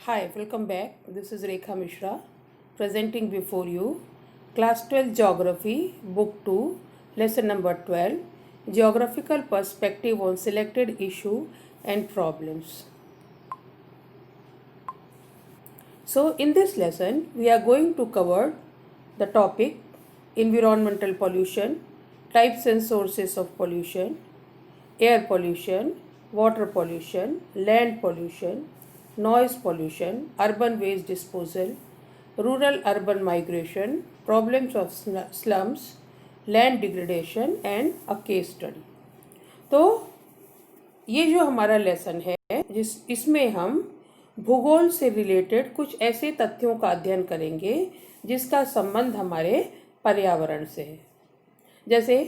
Hi, welcome back. This is Rekha Mishra presenting before you Class 12 Geography, Book 2, Lesson number 12 Geographical Perspective on Selected Issue and Problems. So, in this lesson, we are going to cover the topic environmental pollution, types and sources of pollution, air pollution, water pollution, land pollution, noise pollution, urban waste disposal, rural urban migration, problems of slums, land degradation and a case study. तो ये जो हमारा lesson है जिस इसमें हम भूगोल से रिलेटेड कुछ ऐसे तथ्यों का अध्ययन करेंगे जिसका संबंध हमारे पर्यावरण से है। जैसे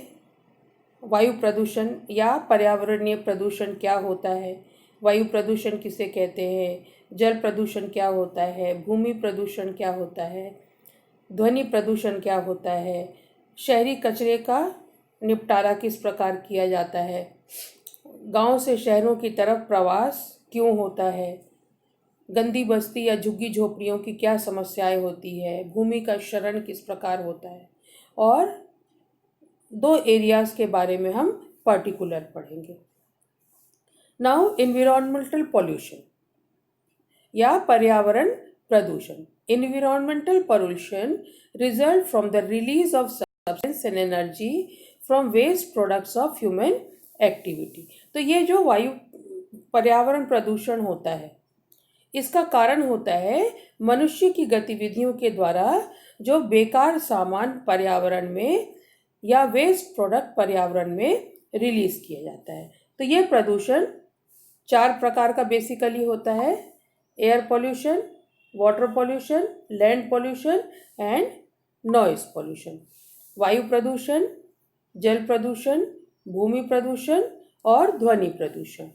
वायु प्रदूषण या पर्यावरणीय प्रदूषण क्या होता है, वायु प्रदूषण किसे कहते हैं, जल प्रदूषण क्या होता है, भूमि प्रदूषण क्या होता है, ध्वनि प्रदूषण क्या होता है, शहरी कचरे का निपटारा किस प्रकार किया जाता है, गांव से शहरों की तरफ प्रवास क्यों होता है, गंदी बस्ती या झुग्गी झोपड़ियों की क्या समस्याएं होती है, भूमि का क्षरण किस प्रकार होता है, और दो एरियाज के बारे में हम पर्टिकुलर पढ़ेंगे। नाउ एनवायरमेंटल पॉल्यूशन या पर्यावरण प्रदूषण। Environmental pollution result from the release of substance and energy from waste products of human activity. तो ये जो वायु पर्यावरण प्रदूषण होता है इसका कारण होता है मनुष्य की गतिविधियों के द्वारा जो बेकार सामान पर्यावरण में या वेस्ट प्रोडक्ट पर्यावरण में रिलीज किया जाता है। तो ये प्रदूषण चार प्रकार का बेसिकली होता है: air pollution, water pollution, land pollution and noise pollution. वायु प्रदूषण, जल प्रदूषण, भूमि प्रदूषण और ध्वनि प्रदूषण।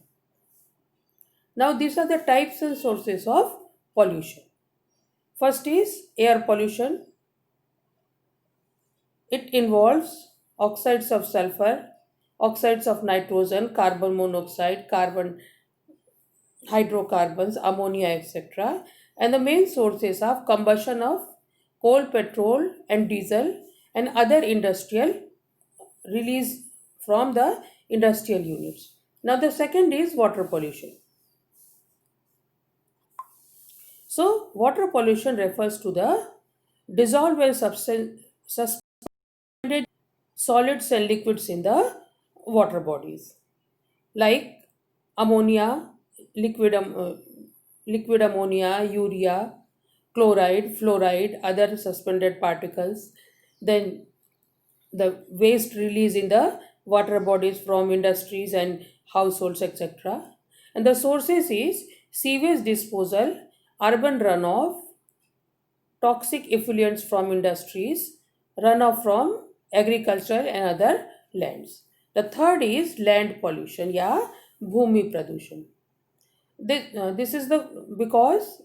Now these are the types and sources of pollution. First is air pollution. It involves oxides of sulfur, oxides of nitrogen, carbon monoxide, carbon hydrocarbons, ammonia, etc. And the main sources of combustion of coal, petrol and diesel and other industrial release from the industrial units. Now the second is water pollution. So, water pollution refers to the dissolved suspended solids and liquids in the water bodies, like ammonia, liquid ammonia, urea, chloride, fluoride, other suspended particles. Then the waste release in the water bodies from industries and households, etc. And the sources is sewage disposal, urban runoff, toxic effluents from industries, runoff from agriculture and other lands. The third is land pollution, yeah, bhumi pradushan. This is the because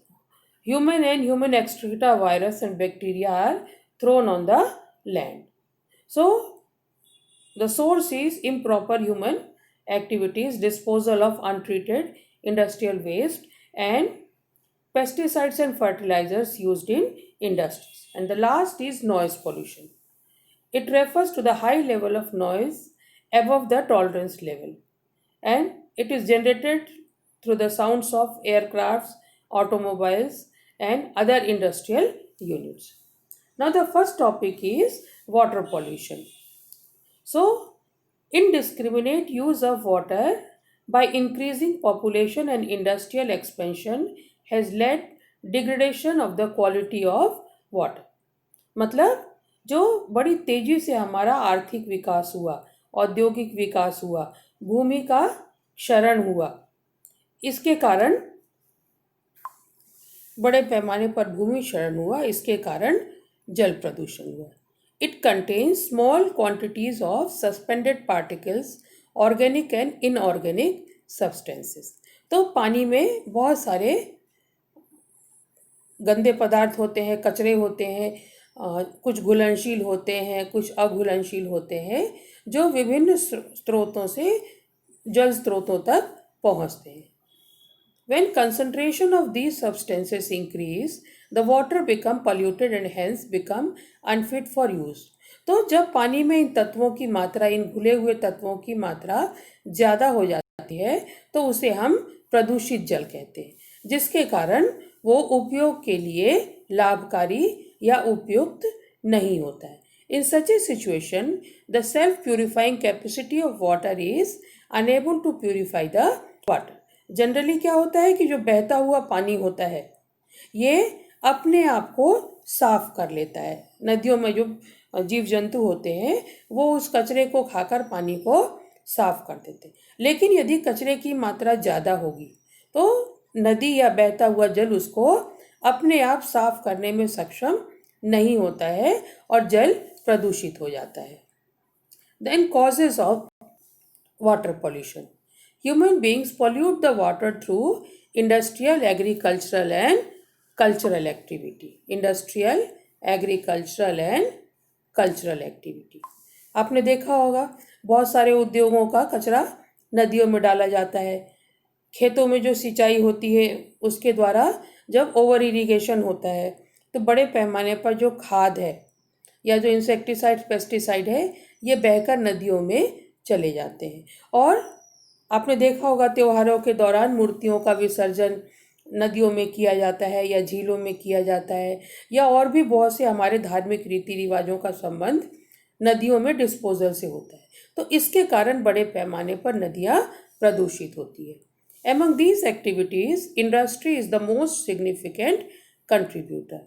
human and human excreta virus and bacteria are thrown on the land. So the source is improper human activities, disposal of untreated industrial waste, and pesticides and fertilizers used in industries. And the last is noise pollution. It refers to the high level of noise above the tolerance level, and it is generated through the sounds of aircrafts, automobiles, and other industrial units. Now, the first topic is water pollution. So, indiscriminate use of water by increasing population and industrial expansion has led degradation of the quality of water. मतलब जो बड़ी तेजी से हमारा आर्थिक विकास हुआ, औद्योगिक विकास हुआ, भूमि का क्षरण हुआ, इसके कारण बड़े पैमाने पर भूमि क्षरण हुआ, इसके कारण जल प्रदूषण हुआ। It contains small quantities of suspended particles, organic and inorganic substances. तो पानी में बहुत सारे गंदे पदार्थ होते हैं, कचरे होते हैं, कुछ घुलनशील होते हैं, कुछ अघुलनशील होते हैं, जो विभिन्न स्रोतों से जल स्रोतों तक पहुंचते हैं। When concentration of these substances increase, the water become polluted and hence become unfit for use. तो जब पानी में इन तत्वों की मात्रा, इन घुले हुए तत्वों की मात्रा ज़्यादा हो जाती है तो उसे हम प्रदूषित जल कहते हैं, जिसके कारण वो उपयोग के लिए लाभकारी या उपयुक्त नहीं होता है. In such a situation, the self-purifying capacity of water is unable to purify the water. Generally क्या होता है कि जो बहता हुआ पानी होता है ये अपने आप को साफ कर लेता है. नदियों में जो जीव जंतु होते हैं वो उस कचरे को खाकर पानी को साफ कर देते हैं. लेकिन यदि कचरे की मात्रा ज़्यादा होगी तो नदी या बहता हुआ जल उसको अपने आप साफ करने में सक्षम नहीं होता है और जल प्रदूषित हो जाता है. Then causes of water pollution. Human beings pollute the water through industrial, agricultural and cultural activity. Industrial, agricultural and cultural activity. आपने देखा होगा बहुत सारे उद्योगों का कचरा नदियों में डाला जाता है. खेतों में जो सिंचाई होती है उसके द्वारा जब ओवर इरिगेशन होता है तो बड़े पैमाने पर जो खाद है या जो इंसेक्टिसाइड पेस्टिसाइड है ये बहकर नदियों में चले जाते हैं. और आपने देखा होगा त्योहारों के दौरान मूर्तियों का विसर्जन नदियों में किया जाता है या झीलों में किया जाता है, या और भी बहुत से हमारे धार्मिक रीति रिवाजों का संबंध नदियों में डिस्पोजल से होता है. तो इसके कारण बड़े पैमाने पर नदियाँ प्रदूषित होती है. Among these activities, industry is the most significant contributor.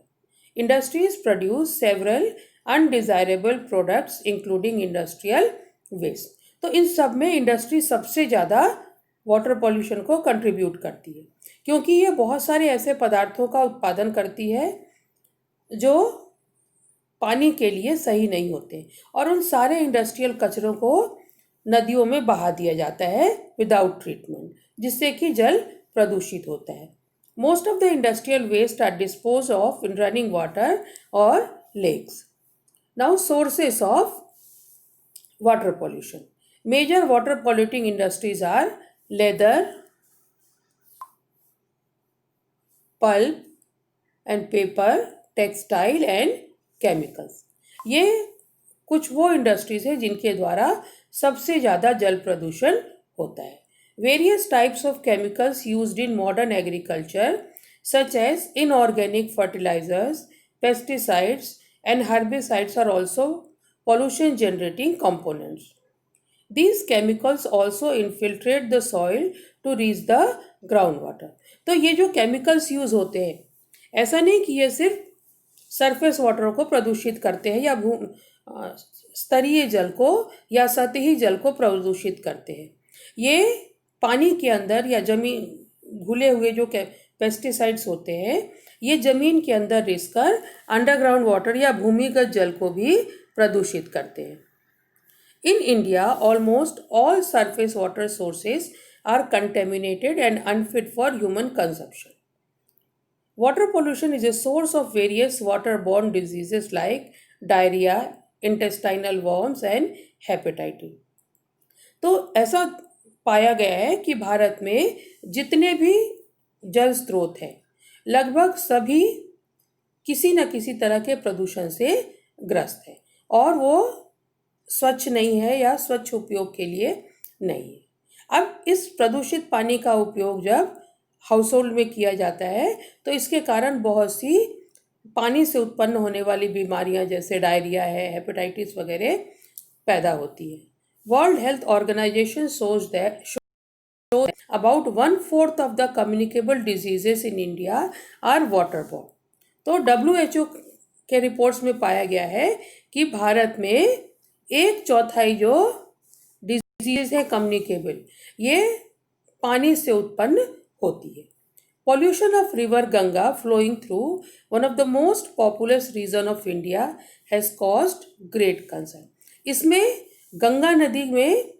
Industries produce several undesirable products including industrial waste. तो इन सब में इंडस्ट्री सबसे ज़्यादा वाटर पॉल्यूशन को कंट्रीब्यूट करती है, क्योंकि ये बहुत सारे ऐसे पदार्थों का उत्पादन करती है जो पानी के लिए सही नहीं होते और उन सारे इंडस्ट्रियल कचरों को नदियों में बहा दिया जाता है विदाउट ट्रीटमेंट, जिससे कि जल प्रदूषित होता है. Most of the industrial waste are dispose of in running water और lakes. Now sources of water pollution. Major water polluting industries are leather, pulp and paper, textile and chemicals. ये कुछ वो इंडस्ट्रीज है जिनके द्वारा सबसे ज़्यादा जल प्रदूषण होता है. Various types of chemicals used in modern agriculture, such as inorganic fertilizers, pesticides, and herbicides, are also pollution generating components. These chemicals also infiltrate the soil to reach the groundwater. तो ये जो chemicals use होते हैं, ऐसा नहीं कि ये सिर्फ सरफेस वाटर को प्रदूषित करते हैं या स्तरीय जल को या सतही जल को प्रदूषित करते हैं. ये पानी के अंदर या जमीन घुले हुए जो पेस्टिसाइड्स होते हैं ये जमीन के अंदर रिसकर अंडरग्राउंड वाटर या भूमिगत जल को भी प्रदूषित करते हैं. In India almost all surface water sources are contaminated and unfit for human consumption. Water pollution is a source of various waterborne diseases like diarrhea, intestinal worms and hepatitis. तो ऐसा पाया गया है कि भारत में जितने भी जल स्रोत हैं लगभग सभी किसी न किसी तरह के प्रदूषण से ग्रस्त है और वो स्वच्छ नहीं है या स्वच्छ उपयोग के लिए नहीं है. अब इस प्रदूषित पानी का उपयोग जब हाउस होल्ड में किया जाता है तो इसके कारण बहुत सी पानी से उत्पन्न होने वाली बीमारियां जैसे डायरिया है, हेपेटाइटिस वगैरह पैदा होती है. World Health Organization shows about 1/4 of the communicable diseases in India are waterborne. तो WHO के रिपोर्ट्स में पाया गया है कि भारत में 1/4 जो डिजीज है कम्युनिकेबल ये पानी से उत्पन्न होती है. Pollution of river Ganga flowing through one of the most populous region of India has caused great concern. इसमें गंगा नदी में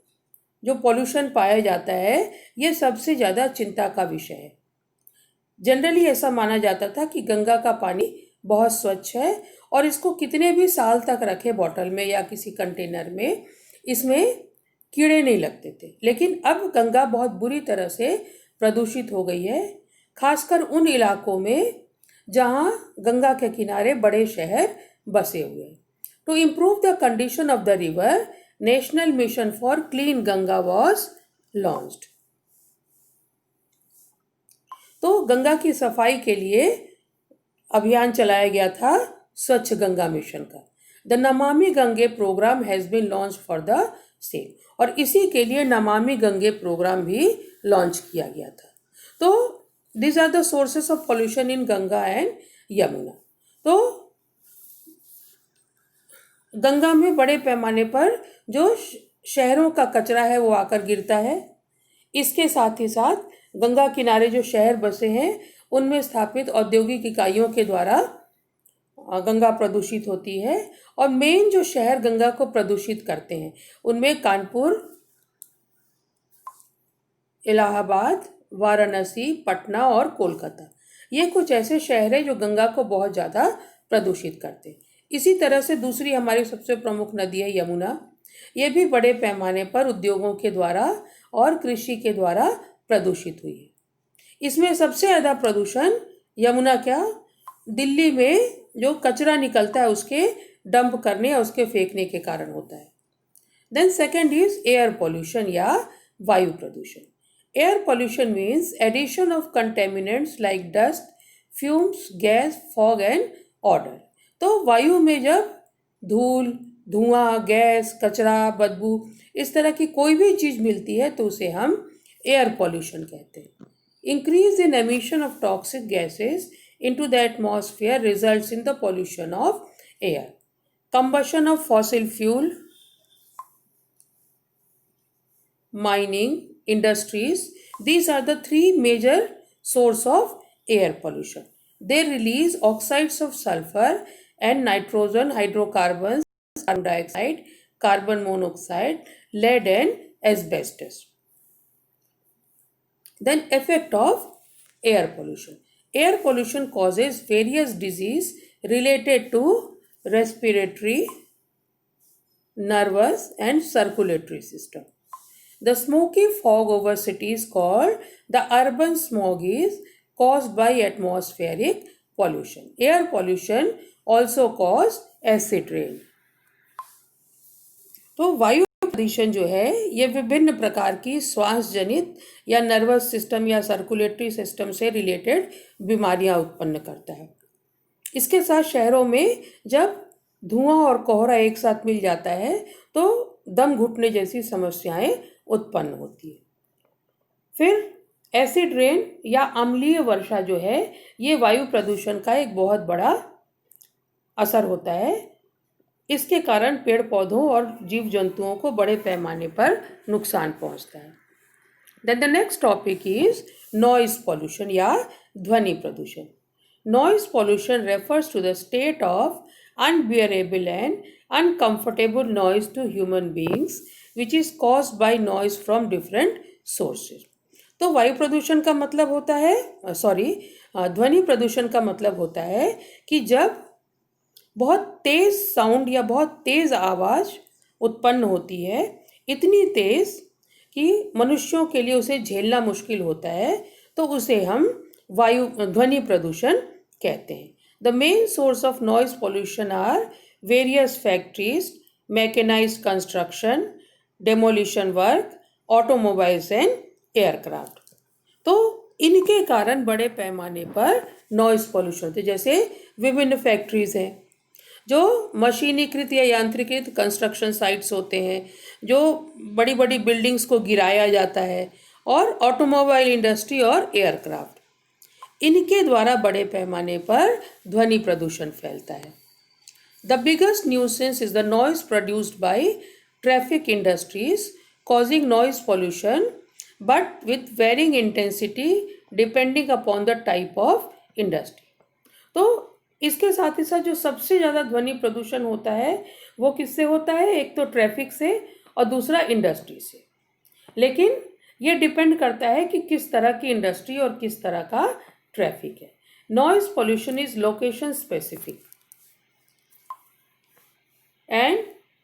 जो पॉल्यूशन पाया जाता है ये सबसे ज़्यादा चिंता का विषय है. जनरली ऐसा माना जाता था कि गंगा का पानी बहुत स्वच्छ है और इसको कितने भी साल तक रखे बॉटल में या किसी कंटेनर में इसमें कीड़े नहीं लगते थे. लेकिन अब गंगा बहुत बुरी तरह से प्रदूषित हो गई है, खासकर उन इलाकों में जहां गंगा के किनारे बड़े शहर बसे हुए हैं। To improve the condition of the river, national mission for clean Ganga was launched. तो गंगा की सफाई के लिए अभियान चलाया गया था स्वच्छ गंगा मिशन का। The Namami Gange programme has been launched for the same, और इसी के लिए नमामि गंगे प्रोग्राम भी लॉन्च किया गया था। तो these are the sources of pollution in Ganga and Yamuna. तो गंगा में बड़े पैमाने पर जो शहरों का कचरा है वो आकर गिरता है। इसके साथ ही साथ गंगा किनारे जो शहर बसे हैं उनमें स्थापित औद्योगिक इकाइयों के द्वारा गंगा प्रदूषित होती है। और मेन जो शहर गंगा को प्रदूषित करते हैं उनमें कानपुर, इलाहाबाद, वाराणसी, पटना और कोलकाता, ये कुछ ऐसे शहर हैं जो गंगा को बहुत ज़्यादा प्रदूषित करते हैं। इसी तरह से दूसरी हमारी सबसे प्रमुख नदी है यमुना। ये भी बड़े पैमाने पर उद्योगों के द्वारा और कृषि के द्वारा प्रदूषित हुई है। इसमें सबसे ज़्यादा प्रदूषण यमुना क्या, दिल्ली में जो कचरा निकलता है उसके डंप करने या उसके फेंकने के कारण होता है। Then second is air pollution या वायु प्रदूषण। Air pollution means addition of contaminants like dust, fumes, gas, fog and odor. तो वायु में जब धूल, धुआं, गैस, कचरा, बदबू, इस तरह की कोई भी चीज़ मिलती है तो उसे हम एयर पॉल्यूशन कहते हैं। Increase in emission of toxic gases into the atmosphere results in the pollution of air. Combustion of fossil fuel, mining, industries, these are the three major source of air pollution. They release oxides of sulfur and nitrogen, hydrocarbons, carbon dioxide, carbon monoxide, lead and asbestos. Then effect of air pollution. Air pollution causes various disease related to respiratory, nervous and circulatory system. The smoky fog over cities called the urban smog is caused by atmospheric pollution. Air pollution also cause acid rain. तो वायु प्रदूषण जो है ये विभिन्न प्रकार की श्वास जनित या नर्वस सिस्टम या सर्कुलेटरी सिस्टम से रिलेटेड बीमारियां उत्पन्न करता है। इसके साथ शहरों में जब धुआं और कोहरा एक साथ मिल जाता है तो दम घुटने जैसी समस्याएं उत्पन्न होती है। फिर एसिड रेन या अम्लीय वर्षा जो है ये वायु प्रदूषण का एक बहुत बड़ा असर होता है। इसके कारण पेड़ पौधों और जीव जंतुओं को बड़े पैमाने पर नुकसान पहुंचता है। Then the next topic is noise pollution या ध्वनि प्रदूषण। Noise pollution refers to the state of unbearable and uncomfortable noise to human beings which is caused by noise from different sources. तो वायु प्रदूषण का मतलब होता है ध्वनि प्रदूषण का मतलब होता है कि जब बहुत तेज साउंड या बहुत तेज आवाज उत्पन्न होती है, इतनी तेज कि मनुष्यों के लिए उसे झेलना मुश्किल होता है, तो उसे हम ध्वनि प्रदूषण कहते हैं। The main source of noise pollution are various factories, mechanized construction, demolition work, automobiles and aircraft. तो इनके कारण बड़े पैमाने पर नॉइज पॉल्यूशन होते, जैसे विभिन्न फैक्ट्रीज हैं जो मशीनीकृत या यांत्रिकृत कंस्ट्रक्शन साइट्स होते हैं, जो बड़ी बड़ी बिल्डिंग्स को गिराया जाता है, और ऑटोमोबाइल इंडस्ट्री और एयरक्राफ्ट, इनके द्वारा बड़े पैमाने पर ध्वनि प्रदूषण फैलता है। The biggest nuisance is the noise produced by traffic industries, causing noise pollution, but with varying intensity depending upon the type of industry. तो इसके साथ ही साथ जो सबसे ज़्यादा ध्वनि प्रदूषण होता है वो किससे होता है? एक तो ट्रैफिक से और दूसरा इंडस्ट्री से। लेकिन ये डिपेंड करता है कि किस तरह की इंडस्ट्री और किस तरह का ट्रैफिक है। Noise pollution is location specific and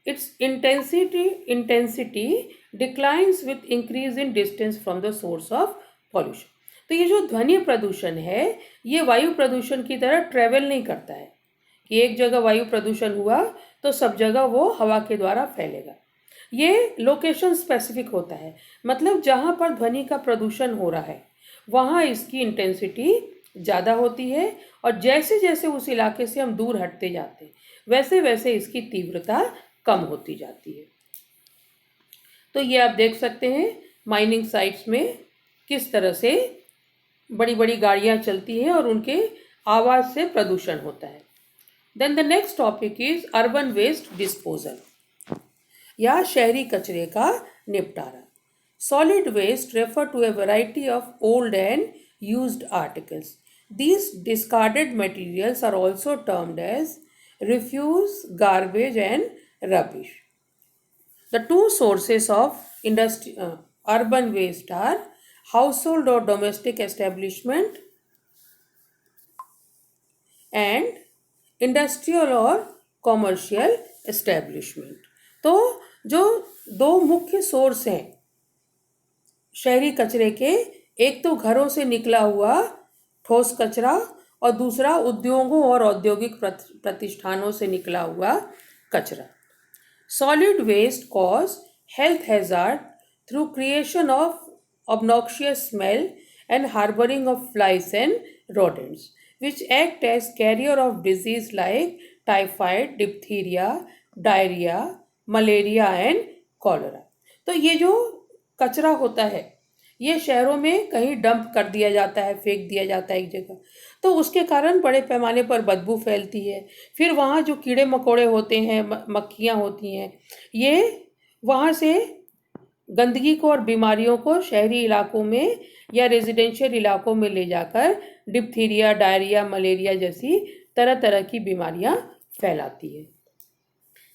its intensity declines with increase in distance from the source of pollution. तो ये जो ध्वनि प्रदूषण है ये वायु प्रदूषण की तरह ट्रेवल नहीं करता है कि एक जगह वायु प्रदूषण हुआ तो सब जगह वो हवा के द्वारा फैलेगा। ये लोकेशन स्पेसिफिक होता है, मतलब जहाँ पर ध्वनि का प्रदूषण हो रहा है वहाँ इसकी इंटेंसिटी ज़्यादा होती है और जैसे जैसे उस इलाके से हम दूर हटते जाते हैं वैसे वैसे इसकी तीव्रता कम होती जाती है। तो ये आप देख सकते हैं माइनिंग साइट्स में किस तरह से बड़ी बड़ी गाड़ियाँ चलती हैं और उनके आवाज़ से प्रदूषण होता है। Then the next topic is urban waste disposal या शहरी कचरे का निपटारा। Solid waste refer to a variety of old and used articles. These discarded materials are also termed as refuse, garbage, and rubbish. The two sources of urban waste are household or domestic establishment and industrial or commercial establishment. तो जो दो मुख्य source हैं शहरी कचरे के, एक तो घरों से निकला हुआ ठोस कचरा और दूसरा उद्योगों और औद्योगिक प्रतिष्ठानों से निकला हुआ कचरा। Solid waste cause health hazard through creation of obnoxious smell and harboring of flies and rodents which act as carrier of disease like typhoid, diphtheria, diarrhea, malaria and cholera। तो ये जो कचरा होता है ये शहरों में कहीं डंप कर दिया जाता है, फेंक दिया जाता है एक जगह, तो उसके कारण बड़े पैमाने पर बदबू फैलती है। फिर वहाँ जो कीड़े मकोड़े होते हैं, मक्खियाँ होती हैं, ये वहाँ से गंदगी को और बीमारियों को शहरी इलाकों में या रेजिडेंशियल इलाकों में ले जाकर डिप्थीरिया, डायरिया, मलेरिया जैसी तरह तरह की बीमारियाँ फैलाती है।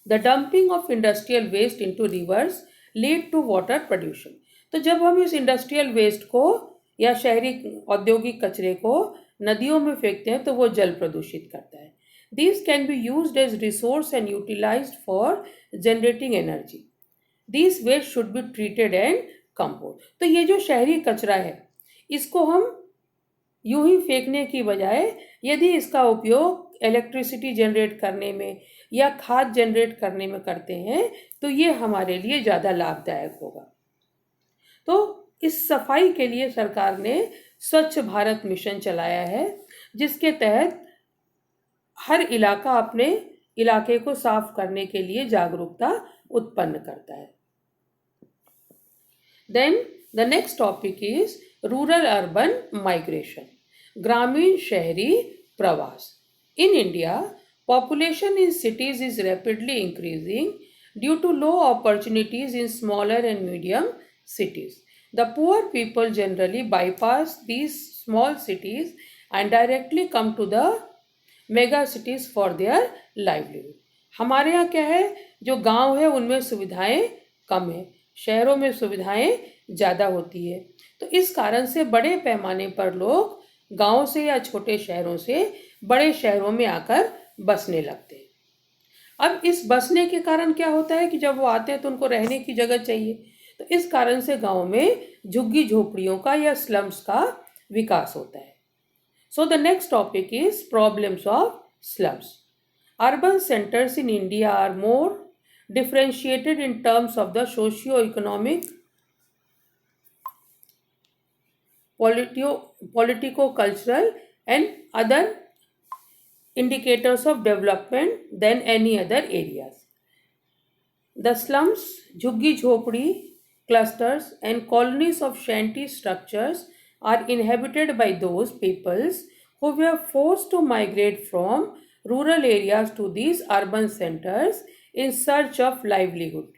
The dumping of industrial waste into rivers lead to water pollution. तो जब हम इस इंडस्ट्रियल वेस्ट को या शहरी औद्योगिक कचरे को नदियों में फेंकते हैं तो वो जल प्रदूषित करता है। This can be used as resource and utilized for generating energy. This waste should be treated and compost. तो ये जो शहरी कचरा है इसको हम यूं ही फेंकने की बजाय यदि इसका उपयोग इलेक्ट्रिसिटी जनरेट करने में या खाद जनरेट करने में करते हैं तो ये हमारे लिए ज़्यादा लाभदायक होगा। तो इस सफाई के लिए सरकार ने स्वच्छ भारत मिशन चलाया है जिसके तहत हर इलाका अपने इलाके को साफ करने के लिए जागरूकता उत्पन्न करता है। Then the next topic is rural urban migration, ग्रामीण शहरी प्रवास। In India population in cities is rapidly increasing due to low opportunities in smaller and medium cities. The poor people generally bypass these small cities and directly come to the mega cities for their livelihood. हमारे यहाँ क्या है, जो गांव है उनमें सुविधाएं कम है, शहरों में सुविधाएं ज़्यादा होती है। तो इस कारण से बड़े पैमाने पर लोग गांव से या छोटे शहरों से बड़े शहरों में आकर बसने लगते हैं। अब इस बसने के कारण क्या होता है कि जब वो आते हैं तो उनको रहने की जगह चाहिए, तो इस कारण से गांव में झुग्गी झोपड़ियों का या स्लम्स का विकास होता है। So the next topic is problems of slums. Urban centres in India are more differentiated in terms of the socio economic, politico cultural and other indicators of development than any other areas. The slums, jhuggi jhopdi clusters and colonies of shanty structures are inhabited by those peoples who were forced to migrate from rural areas to these urban centers in search of livelihood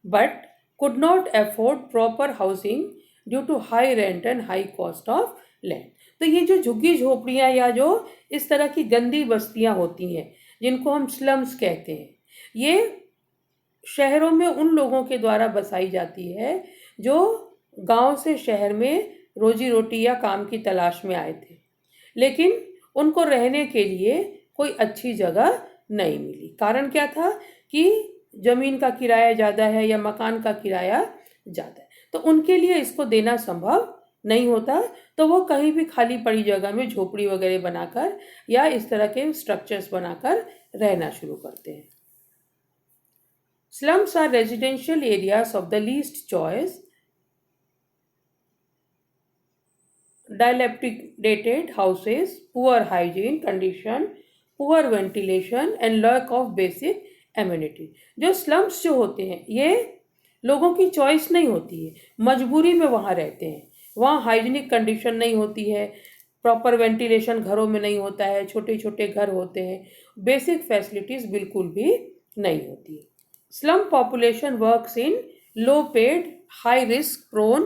but could not afford proper housing due to high rent and high cost of land. तो ये जो झुग्गी झोपड़ियाँ या जो इस तरह की गंदी बस्तियाँ होती हैं जिनको हम स्लम्स कहते हैं, ये शहरों में उन लोगों के द्वारा बसाई जाती है जो गांव से शहर में रोजी रोटी या काम की तलाश में आए थे, लेकिन उनको रहने के लिए कोई अच्छी जगह नहीं मिली। कारण क्या था कि ज़मीन का किराया ज़्यादा है या मकान का किराया ज़्यादा है, तो उनके लिए इसको देना संभव नहीं होता तो वो कहीं भी खाली पड़ी जगह में झोपड़ी वगैरह बनाकर या इस तरह के स्ट्रक्चर्स बनाकर रहना शुरू करते हैं। Slums are residential areas of the least choice, dilapidated houses, poor hygiene condition, poor ventilation and lack of basic amenity। जो स्लम्स जो होते हैं ये लोगों की चॉइस नहीं होती है, मजबूरी में वहाँ रहते हैं। वहाँ हाइजीनिक कंडीशन नहीं होती है, प्रॉपर वेंटिलेशन घरों में नहीं होता है, छोटे छोटे घर होते हैं, बेसिक फैसिलिटीज़ बिल्कुल भी नहीं होती है। Slum population works in low paid, high risk prone,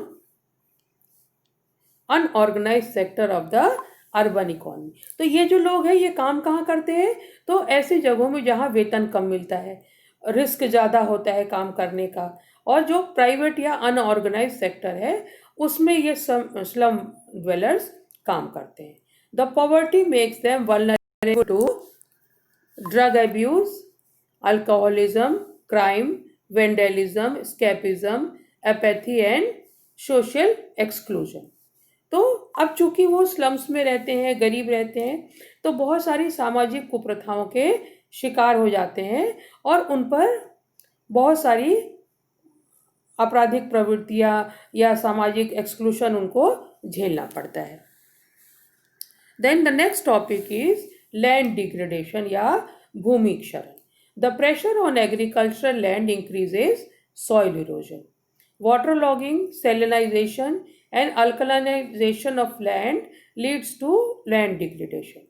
unorganise sector of the urban economy. तो ये जो लोग हैं ये काम कहाँ करते हैं? तो ऐसी जगहों में जहाँ वेतन कम मिलता है, रिस्क ज़्यादा होता है काम करने का, और जो प्राइवेट या अनऑर्गेनाइज सेक्टर है उसमें ये स्लम ड्वेलर्स काम करते हैं। The poverty makes them vulnerable to drug abuse, alcoholism, crime, vandalism, escapism, apathy and social exclusion. तो अब चूंकि वो स्लम्स में रहते हैं, गरीब रहते हैं, तो बहुत सारी सामाजिक कुप्रथाओं के शिकार हो जाते हैं और उन पर बहुत सारी आपराधिक प्रवृत्तियां या सामाजिक एक्सक्लूशन उनको झेलना पड़ता है। Then the next topic is land degradation या भूमि क्षरण। The pressure on agricultural land increases soil erosion, waterlogging, salinization and alkalinization of land leads to land degradation.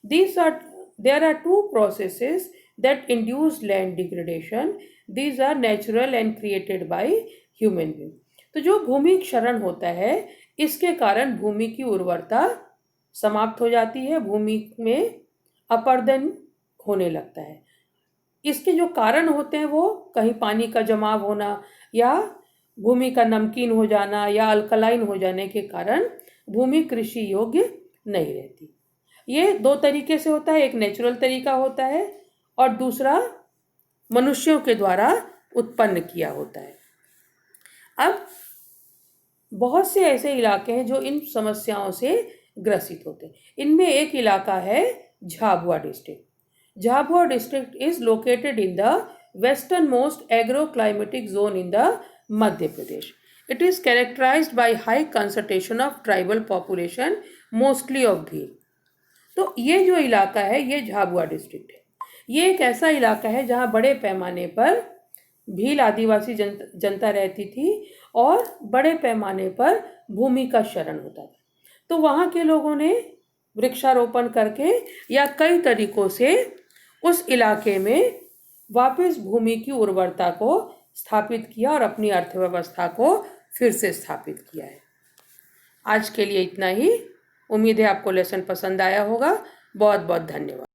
There are two processes that induce land degradation. These are natural and created by human being. तो जो भूमि क्षरण होता है इसके कारण भूमि की उर्वरता समाप्त हो जाती है, भूमि में अपरदन होने लगता है। इसके जो कारण होते हैं वो कहीं पानी का जमाव होना या भूमि का नमकीन हो जाना या अल्कलाइन हो जाने के कारण भूमि कृषि योग्य नहीं रहती। ये दो तरीके से होता है, एक नेचुरल तरीका होता है और दूसरा मनुष्यों के द्वारा उत्पन्न किया होता है। अब बहुत से ऐसे इलाके हैं जो इन समस्याओं से ग्रसित होते हैं। इनमें एक इलाका है Jhabua district. Jhabua district is located in the western most agroclimatic zone in the Madhya Pradesh. It is characterized by high concentration of tribal population, mostly of Bhil. तो ये जो इलाका है ये झाबुआ डिस्ट्रिक्ट है। ये एक ऐसा इलाका है जहाँ बड़े पैमाने पर भील आदिवासी जनता रहती थी और बड़े पैमाने पर भूमि का क्षरण होता था। तो वहाँ के लोगों ने वृक्षारोपण करके या कई तरीकों से उस इलाके में वापस भूमि की उर्वरता को स्थापित किया और अपनी अर्थव्यवस्था को फिर से स्थापित किया है। आज के लिए इतना ही। उम्मीद है आपको लेसन पसंद आया होगा। बहुत बहुत धन्यवाद।